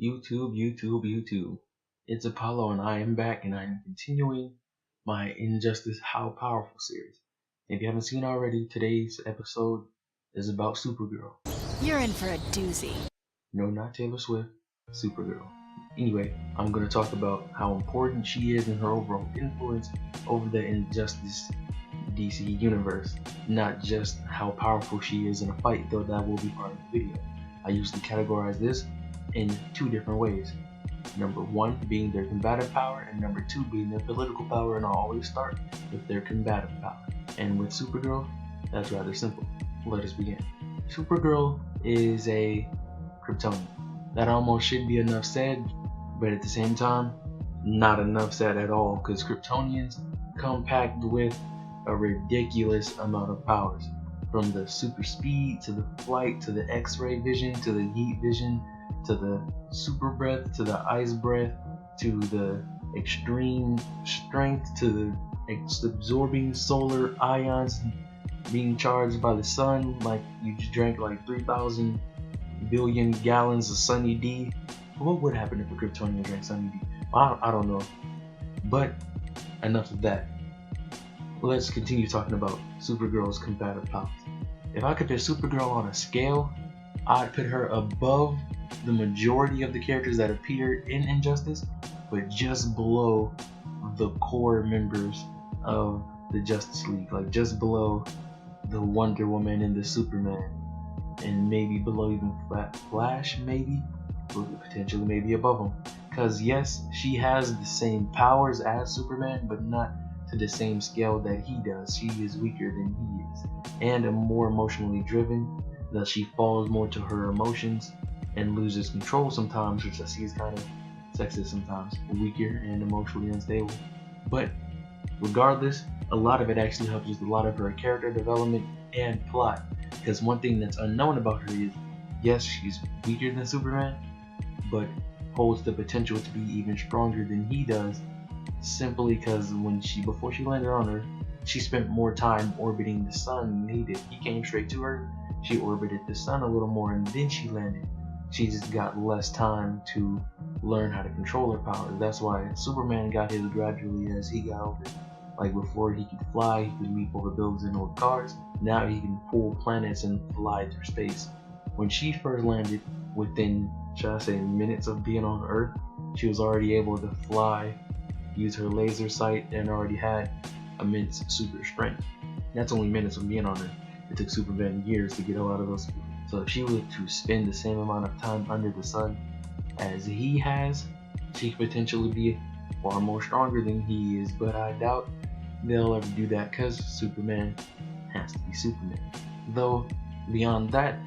YouTube. It's Apollo and I am back and I am continuing my Injustice How Powerful series. If you haven't seen already, today's episode is about Supergirl. You're in for a doozy. No, not Taylor Swift, Supergirl. Anyway, I'm going to talk about how important she is and her overall influence over the Injustice DC universe, not just how powerful she is in a fight, though that will be part of the video. I usually categorize this in two different ways. Number one being their combative power, and number two being their political power, and I'll always start with their combative power. And with Supergirl, that's rather simple. Let us begin. Supergirl is a Kryptonian. That almost should be enough said, but at the same time, not enough said at all, because Kryptonians come packed with a ridiculous amount of powers. From the super speed, to the flight, to the X-ray vision, to the heat vision, to the super breath, to the ice breath, to the extreme strength, to the absorbing solar ions being charged by the sun like you just drank like 3,000 billion gallons of Sunny D. What would happen if a Kryptonian drank Sunny D? I don't know. But enough of that. Let's continue talking about Supergirl's combative powers. If I could put Supergirl on a scale, I'd put her above the majority of the characters that appear in Injustice, but just below the core members of the Justice League, like just below the Wonder Woman and the Superman, and maybe below even Flash, maybe, potentially maybe above them. Because yes, she has the same powers as Superman, but not to the same scale that he does. She is weaker than he is, and more emotionally driven, thus she falls more to her emotions and loses control sometimes, which I see is kind of sexist sometimes, weaker and emotionally unstable. But regardless, a lot of it actually helps with a lot of her character development and plot, because one thing that's unknown about her is, yes, she's weaker than Superman, but holds the potential to be even stronger than he does, simply because before she landed on Earth, she spent more time orbiting the sun than he did. He came straight to her, she orbited the sun a little more, and then she landed. She just got less time to learn how to control her powers. That's why Superman got his gradually as he got older. Like before he could fly, he could leap over buildings and over cars. Now he can pull planets and fly through space. When she first landed, within, should I say, minutes of being on Earth, she was already able to fly, use her laser sight, and already had immense super strength. That's only minutes of being on Earth. It took Superman years to get a lot of those. So if she were to spend the same amount of time under the sun as he has, she could potentially be far more stronger than he is, but I doubt they'll ever do that because Superman has to be Superman. Though, beyond that,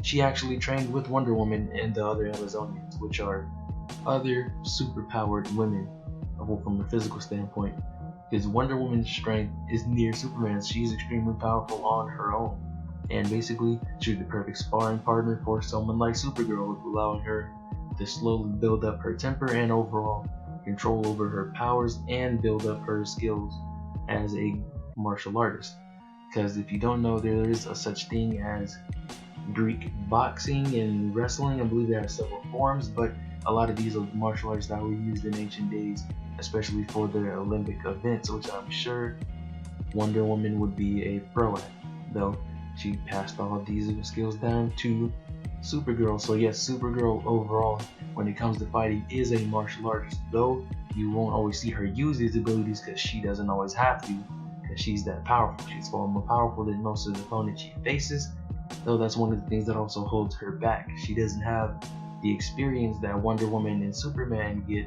she actually trained with Wonder Woman and the other Amazonians, which are other superpowered women from a physical standpoint, because Wonder Woman's strength is near Superman's. She's extremely powerful on her own, and basically she's the perfect sparring partner for someone like Supergirl, allowing her to slowly build up her temper and overall control over her powers and build up her skills as a martial artist. Because if you don't know, there is a such thing as Greek boxing and wrestling. I believe there are several forms, but a lot of these are martial arts that were used in ancient days, especially for the Olympic events, which I'm sure Wonder Woman would be a pro at, though she passed all of these skills down to Supergirl. So yes, Supergirl overall, when it comes to fighting, is a martial artist, though you won't always see her use these abilities because she doesn't always have to, because she's that powerful. She's far more powerful than most of the opponents she faces, though that's one of the things that also holds her back. She doesn't have the experience that Wonder Woman and Superman get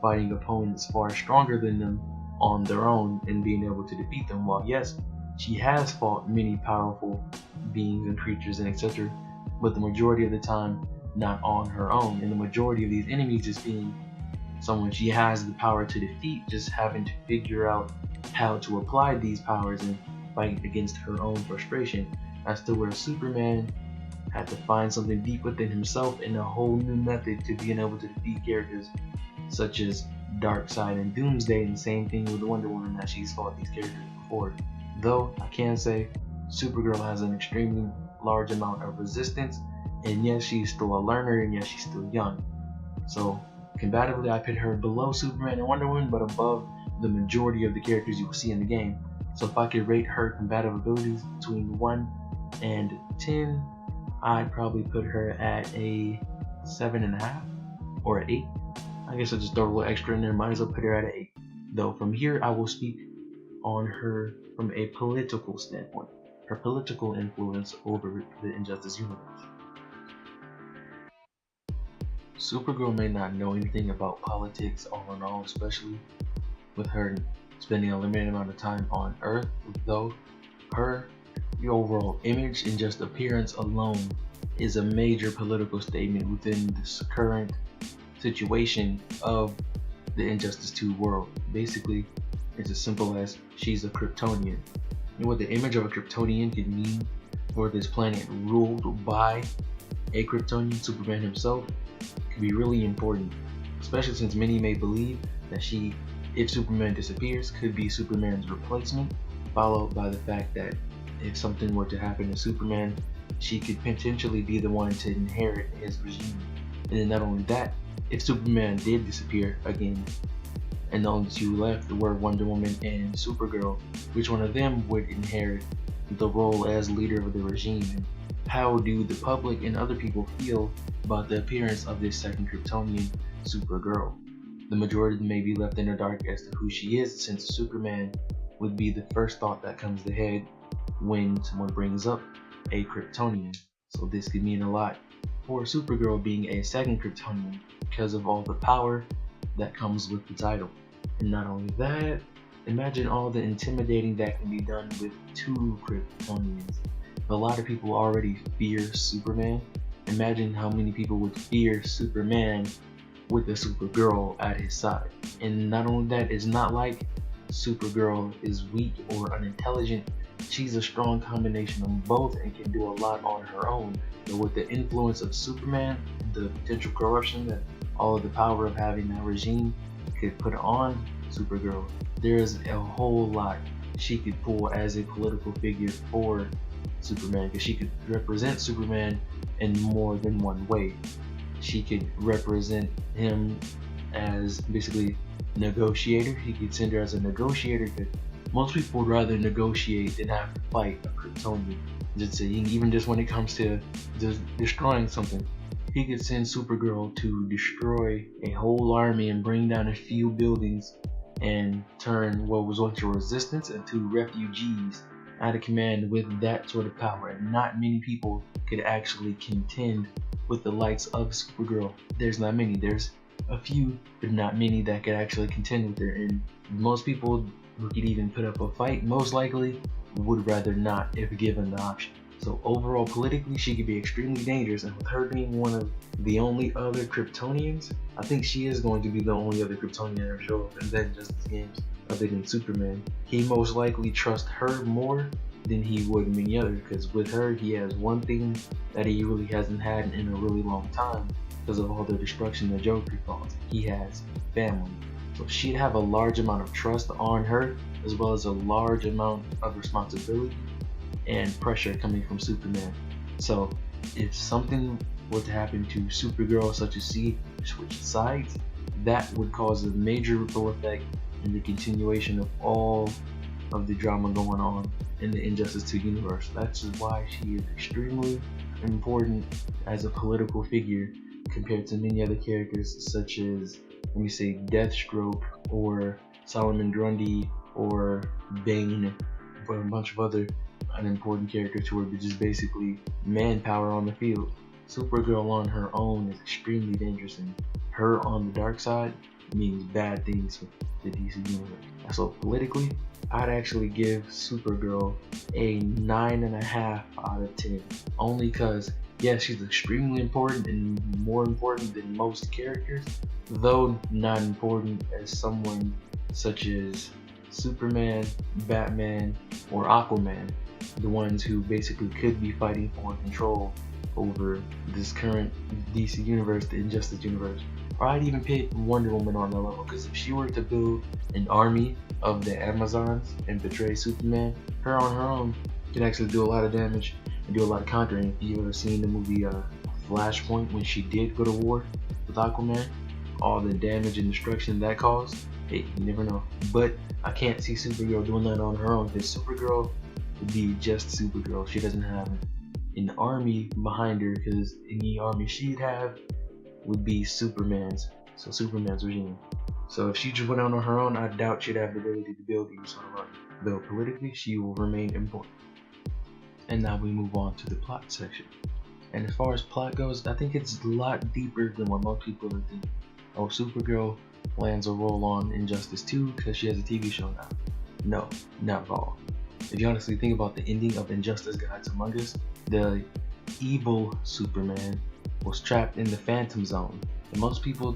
fighting opponents far stronger than them on their own and being able to defeat them. While yes, she has fought many powerful beings and creatures and etc., but the majority of the time not on her own, and the majority of these enemies just being someone she has the power to defeat, just having to figure out how to apply these powers and fight against her own frustration. As to where Superman had to find something deep within himself and a whole new method to being able to defeat characters such as Darkseid and Doomsday, and the same thing with Wonder Woman, that she's fought these characters before. Though I can say Supergirl has an extremely large amount of resistance, and yes, she's still a learner, and yes, she's still young. So combatively, I put her below Superman and Wonder Woman, but above the majority of the characters you will see in the game. So if I could rate her combative abilities between 1 and 10, I'd probably put her at a 7.5 or an 8. I guess I'll just throw a little extra in there. Might as well put her at an 8. Though from here, I will speak on her from a political standpoint, her political influence over the Injustice universe. Supergirl may not know anything about politics all in all, especially with her spending a limited amount of time on Earth, though her overall image and just appearance alone is a major political statement within this current situation of the Injustice 2 world. Basically, it's as simple as she's a Kryptonian. And what the image of a Kryptonian can mean for this planet ruled by a Kryptonian, Superman himself, can be really important, especially since many may believe that she, if Superman disappears, could be Superman's replacement, followed by the fact that if something were to happen to Superman, she could potentially be the one to inherit his regime. And then not only that, if Superman did disappear again, and the only two left were Wonder Woman and Supergirl, which one of them would inherit the role as leader of the regime? And how do the public and other people feel about the appearance of this second Kryptonian, Supergirl? The majority may be left in the dark as to who she is, since Superman would be the first thought that comes to head when someone brings up a Kryptonian. So this could mean a lot for Supergirl being a second Kryptonian because of all the power that comes with the title. And not only that, imagine all the intimidating that can be done with 2 Kryptonians. A lot of people already fear Superman. Imagine how many people would fear Superman with a Supergirl at his side. And not only that, it's not like Supergirl is weak or unintelligent. She's a strong combination of both and can do a lot on her own. But with the influence of Superman, the potential corruption that all of the power of having that regime could put on Supergirl, there's a whole lot she could pull as a political figure for Superman, because she could represent Superman in more than one way. She could represent him as basically negotiator. He could send her as a negotiator, because most people would rather negotiate than have to fight a Kryptonian. Even just when it comes to just destroying something, he could send Supergirl to destroy a whole army and bring down a few buildings and turn what was once a resistance into refugees out of command with that sort of power. And not many people could actually contend with the likes of Supergirl. There's not many. There's a few, but not many that could actually contend with her. And most people who could even put up a fight most likely would rather not if given the option. So overall, politically, she could be extremely dangerous, and with her being one of the only other Kryptonians, I think she is going to be the only other Kryptonian ever show up in the Injustice games other than Superman. He most likely trusts her more than he would many others, because with her, he has one thing that he really hasn't had in a really long time because of all the destruction the Joker caused. He has family. So she'd have a large amount of trust on her, as well as a large amount of responsibility and pressure coming from Superman. So if something were to happen to Supergirl, such as she switched sides, that would cause a major ripple effect in the continuation of all of the drama going on in the Injustice 2 universe. That's why she is extremely important as a political figure compared to many other characters such as, let me say, Deathstroke or Solomon Grundy or Bane, but a bunch of other unimportant characters who are just basically manpower on the field. Supergirl on her own is extremely dangerous, and her on the dark side means bad things for the DC universe. So politically, I'd actually give Supergirl a 9.5 out of 10, only because yes, she's extremely important and more important than most characters, though not important as someone such as Superman, Batman, or Aquaman, the ones who basically could be fighting for control over this current DC universe, the Injustice universe. Or I'd even put Wonder Woman on the level, because if she were to build an army of the Amazons and betray Superman, her on her own could actually do a lot of damage and do a lot of countering. If you've ever seen the movie Flashpoint when she did go to war with Aquaman, all the damage and destruction that caused. Hey, you never know. But I can't see Supergirl doing that on her own, because Supergirl would be just Supergirl. She doesn't have an army behind her, because any army she'd have would be Superman's. So Superman's regime. So if she just went out on her own, I doubt she'd have the ability to build any sort of army. Though politically, she will remain important. And now we move on to the plot section. And as far as plot goes, I think it's a lot deeper than what most people are thinking. Oh, Supergirl lands a role on Injustice 2 because she has a TV show now. No, not at all. If you honestly think about the ending of Injustice Gods Among Us, the evil Superman was trapped in the Phantom Zone. And most people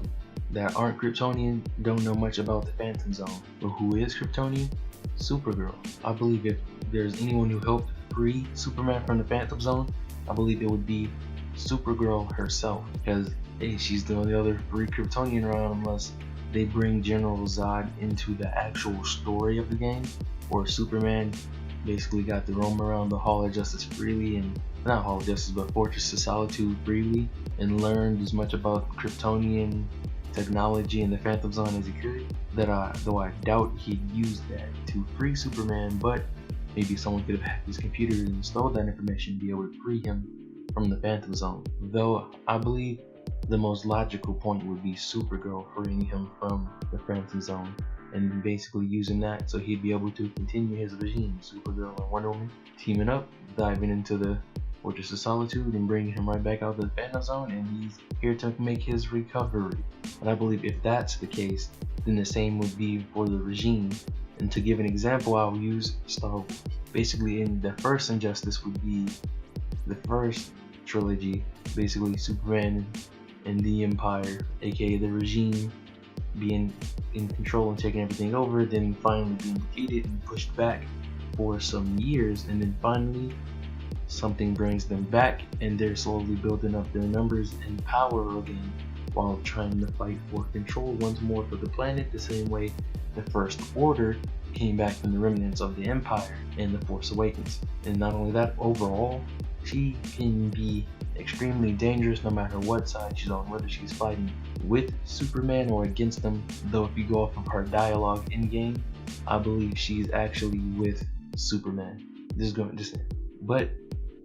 that aren't Kryptonian don't know much about the Phantom Zone. But who is Kryptonian? Supergirl. I believe if there's anyone who helped free Superman from the Phantom Zone, I believe it would be Supergirl herself, because hey, she's the only other free Kryptonian around, unless they bring General Zod into the actual story of the game, or Superman basically got to roam around the Hall of Justice freely, and not Hall of Justice, but Fortress of Solitude freely, and learned as much about Kryptonian technology in the Phantom Zone as he could. Though I doubt he'd use that to free Superman, but maybe someone could have hacked his computer and stole that information to be able to free him from the Phantom Zone. Though I believe the most logical point would be Supergirl freeing him from the Phantom Zone and basically using that so he'd be able to continue his regime. Supergirl and Wonder Woman teaming up, diving into the Fortress of Solitude and bringing him right back out of the Phantom Zone, and he's here to make his recovery. And I believe if that's the case, then the same would be for the regime. And to give an example, I'll use Star Wars. Basically, in the first Injustice would be the first trilogy, basically Superman and the Empire, aka the regime, being in control and taking everything over, then finally being defeated and pushed back for some years, and then finally something brings them back, and they're slowly building up their numbers and power again while trying to fight for control once more for the planet, the same way the First Order came back from the remnants of the Empire in The Force Awakens. And not only that, overall, she can be extremely dangerous no matter what side she's on, whether she's fighting with Superman or against him. Though if you go off of her dialogue in game, I believe she's actually with Superman. But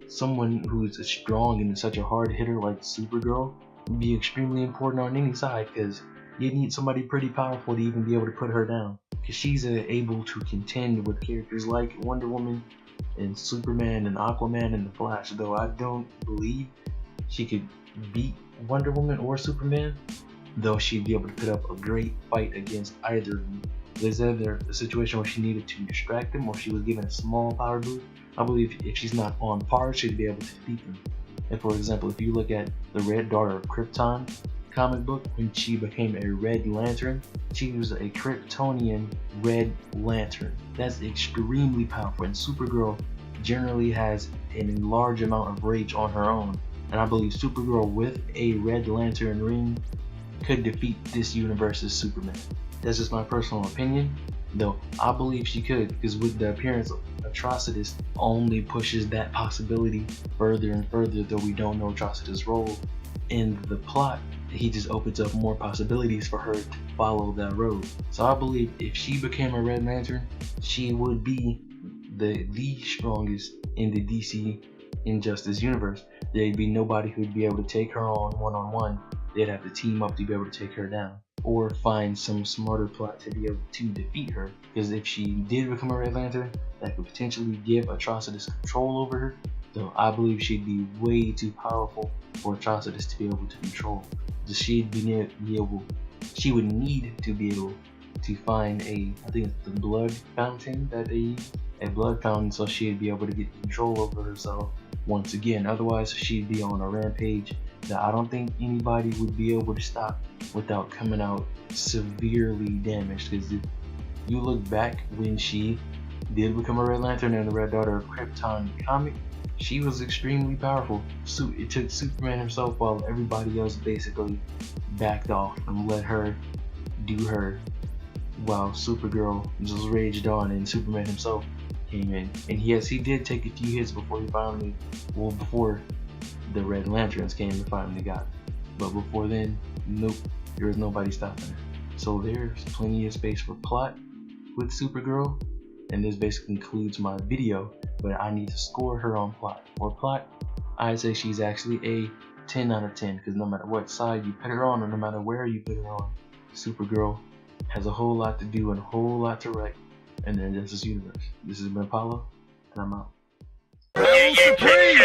someone who's strong and such a hard hitter like Supergirl would be extremely important on any side, because you need somebody pretty powerful to even be able to put her down, because she's able to contend with characters like Wonder Woman and Superman and Aquaman and the Flash. Though I don't believe she could beat Wonder Woman or Superman, though she'd be able to put up a great fight against either of them. There's either a situation where she needed to distract them or she was given a small power boost. I believe if she's not on par, she'd be able to defeat them. And for example, if you look at the Red Daughter of Krypton comic book, when she became a Red Lantern, she was a Kryptonian Red Lantern. That's extremely powerful, and Supergirl generally has a large amount of rage on her own. And I believe Supergirl with a Red Lantern ring could defeat this universe's Superman. That's just my personal opinion, though I believe she could, because with the appearance of Atrocitus only pushes that possibility further and further, though we don't know Atrocitus' role in the plot. He just opens up more possibilities for her to follow that road. So I believe if she became a Red Lantern, she would be the strongest in the DC Injustice universe. There'd be nobody who'd be able to take her on one-on-one. They'd have to team up to be able to take her down, or find some smarter plot to be able to defeat her. Because if she did become a Red Lantern, that could potentially give Atrocitus control over her, though I believe she'd be way too powerful for Atrocitus to be able to control. She would need to be able to find I think it's the blood fountain that they use, a blood fountain, so she'd be able to get control over herself once again. Otherwise, she'd be on a rampage that I don't think anybody would be able to stop without coming out severely damaged. Because if you look back when she did become a Red Lantern in the Red Daughter of Krypton comic, she was extremely powerful. So it took Superman himself, while everybody else basically backed off and let her do her, while Supergirl just raged on and Superman himself came in. And yes, he did take a few hits before the Red Lanterns came and finally got her. But before then, nope, there was nobody stopping her. So there's plenty of space for plot with Supergirl, and this basically concludes my video, but I need to score her on plot. For plot, I'd say she's actually a 10 out of 10, because no matter what side you put her on, or no matter where you put her on, Supergirl has a whole lot to do and a whole lot to write in the Injustice universe. This has been Apollo, and I'm out. Supreme!